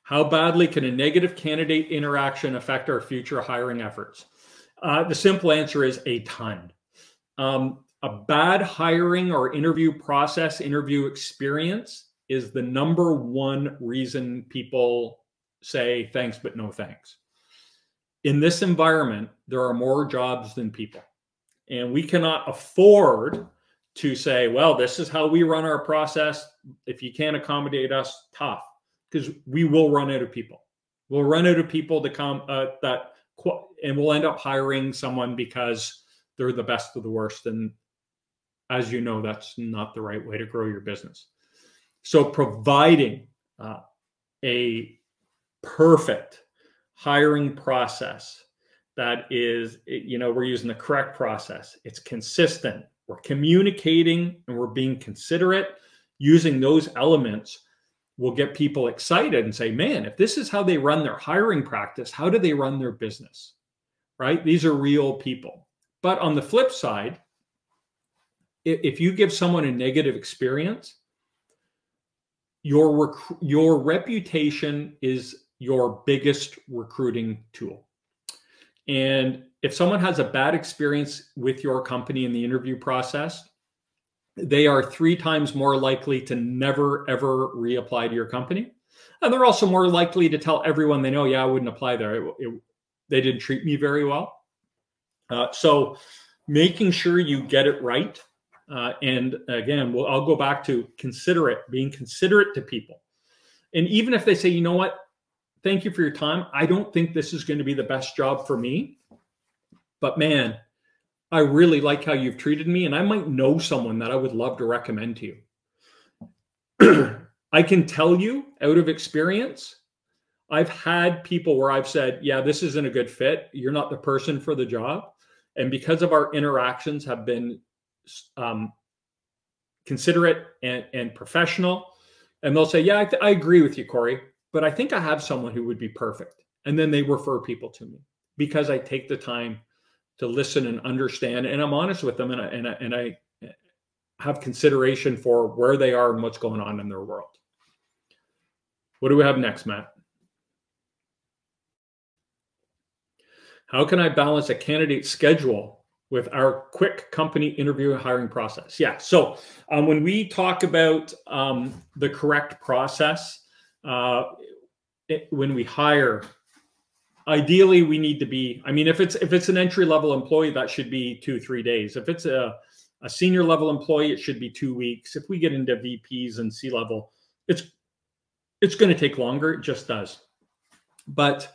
How badly can a negative candidate interaction affect our future hiring efforts? The simple answer is a ton. A bad hiring or interview process, interview experience is the number one reason people say thanks, but no thanks. In this environment, there are more jobs than people. And we cannot afford to say, well, this is how we run our process. If you can't accommodate us, tough, because we will run out of people. We'll run out of people to come and we'll end up hiring someone because they're the best of the worst. And as you know, that's not the right way to grow your business. So providing a perfect hiring process that is, we're using the correct process. It's consistent. We're communicating and we're being considerate. Using those elements will get people excited and say, man, if this is how they run their hiring practice, how do they run their business? Right? These are real people. But on the flip side, if you give someone a negative experience, your reputation is your biggest recruiting tool. And if someone has a bad experience with your company in the interview process, they are 3 times more likely to never, ever reapply to your company. And they're also more likely to tell everyone they know, yeah, I wouldn't apply there. They didn't treat me very well. So making sure you get it right. And again, I'll go back to being considerate to people. And even if they say, you know what, thank you for your time. I don't think this is going to be the best job for me, but man, I really like how you've treated me, and I might know someone that I would love to recommend to you. I can tell you out of experience, I've had people where I've said, yeah, this isn't a good fit. You're not the person for the job. And because of our interactions have been considerate and professional, and they'll say, yeah, I agree with you, Corey, but I think I have someone who would be perfect. And then they refer people to me because I take the time to listen and understand, and I'm honest with them, and I have consideration for where they are and what's going on in their world. What do we have next, Matt? How can I balance a candidate schedule with our quick company interview and hiring process? Yeah, so when we talk about the correct process, when we hire, ideally we need to be, if it's an entry-level employee, that should be 2-3 days. If it's a senior level employee, it should be 2 weeks. If we get into VPs and C-level, it's going to take longer. It just does. But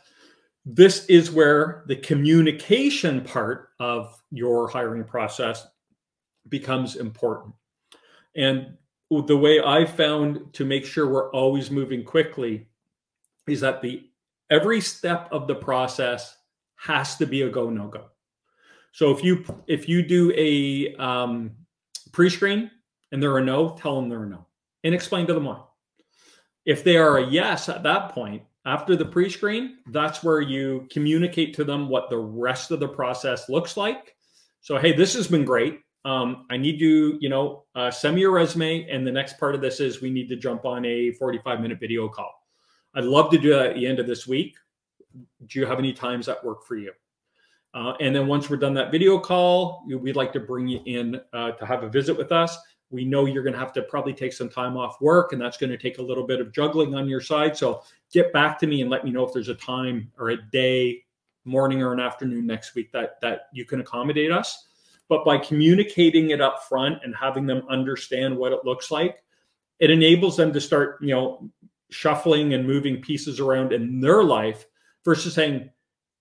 this is where the communication part of your hiring process becomes important. And the way I found to make sure we're always moving quickly is that every step of the process has to be a go, no go. So if you do a pre-screen and they're a no, tell them they're a no and explain to them why. If they are a yes at that point, after the pre-screen, that's where you communicate to them what the rest of the process looks like. So, hey, this has been great. I need you, send me your resume. And the next part of this is we need to jump on a 45-minute video call. I'd love to do that at the end of this week. Do you have any times that work for you? And then once we're done that video call, we'd like to bring you in to have a visit with us. We know you're going to have to probably take some time off work, and that's going to take a little bit of juggling on your side. So get back to me and let me know if there's a time or a day, morning or an afternoon next week that you can accommodate us. But by communicating it up front and having them understand what it looks like, it enables them to start, shuffling and moving pieces around in their life versus saying,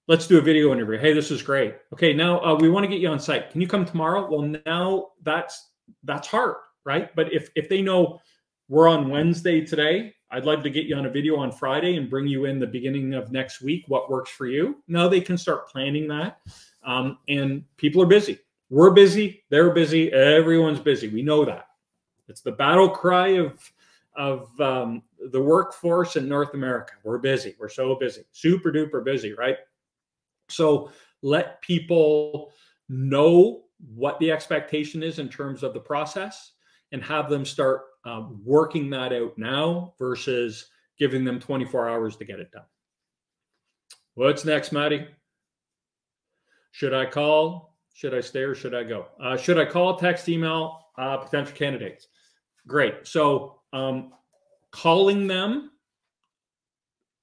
let's do a video interview. Hey, this is great. Okay, now we want to get you on site. Can you come tomorrow? Well, now that's hard, right? But if they know we're on Wednesday today, I'd love to get you on a video on Friday and bring you in the beginning of next week. What works for you? Now they can start planning that. And people are busy. We're busy. They're busy. Everyone's busy. We know that. It's the battle cry of the workforce in North America. We're busy. We're so busy. Super duper busy, right? So let people know what the expectation is in terms of the process and have them start working that out now versus giving them 24 hours to get it done. What's next, Maddie? Should I call? Should I stay or should I go? Should I call, text, email potential candidates? Great. So calling them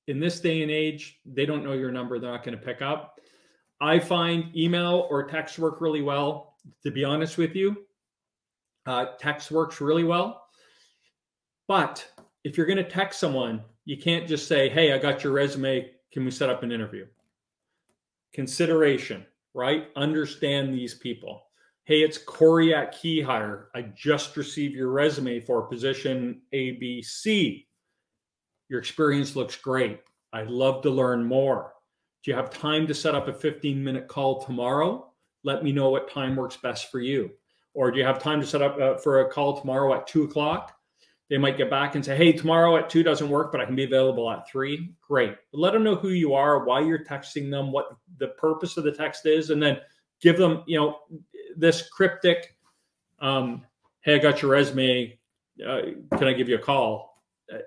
in this day and age, they don't know your number. They're not going to pick up. I find email or text work really well. To be honest with you, text works really well. But if you're going to text someone, you can't just say, hey, I got your resume. Can we set up an interview? Consideration, right? Understand these people. Hey, it's Corey at KeyHire. I just received your resume for position ABC. Your experience looks great. I'd love to learn more. Do you have time to set up a 15-minute call tomorrow? Let me know what time works best for you. Or do you have time to set up for a call tomorrow at 2 o'clock? They might get back and say, hey, tomorrow at 2 doesn't work, but I can be available at 3. Great. Let them know who you are, why you're texting them, what the purpose of the text is, and then give them, this cryptic, hey, I got your resume. Can I give you a call?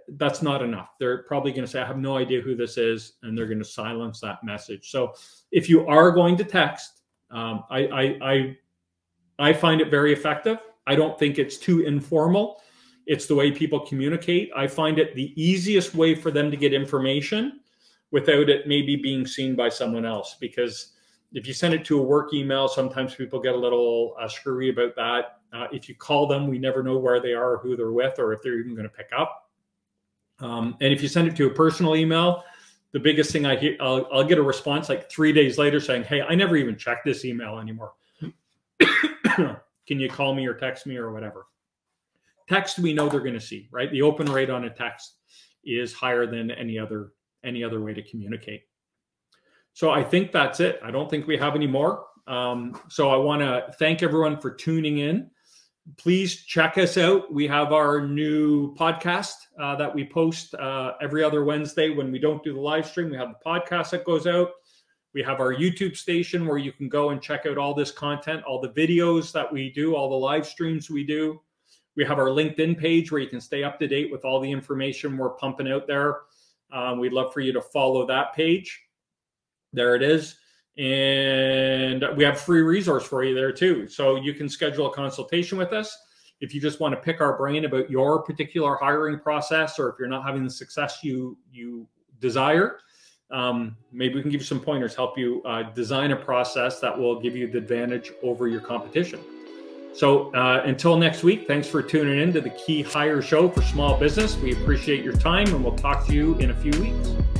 That's not enough. They're probably going to say, I have no idea who this is, and they're going to silence that message. So if you are going to text, I find it very effective. I don't think it's too informal. It's the way people communicate. I find it the easiest way for them to get information without it maybe being seen by someone else. Because if you send it to a work email, sometimes people get a little screwy about that. If you call them, we never know where they are, or who they're with, or if they're even going to pick up. And if you send it to a personal email, the biggest thing I'll get a response like 3 days later saying, hey, I never even checked this email anymore. Can you call me or text me or whatever? Text, we know they're going to see, right? The open rate on a text is higher than any other way to communicate. So I think that's it. I don't think we have any more. So I want to thank everyone for tuning in. Please check us out. We have our new podcast that we post every other Wednesday when we don't do the live stream. We have the podcast that goes out. We have our YouTube station where you can go and check out all this content, all the videos that we do, all the live streams we do. We have our LinkedIn page where you can stay up to date with all the information we're pumping out there. We'd love for you to follow that page. There it is. And we have a free resource for you there too. So you can schedule a consultation with us. If you just want to pick our brain about your particular hiring process, or if you're not having the success you desire, maybe we can give you some pointers, help you design a process that will give you the advantage over your competition. So until next week, thanks for tuning in to the KeyHire Show for small business. We appreciate your time, and we'll talk to you in a few weeks.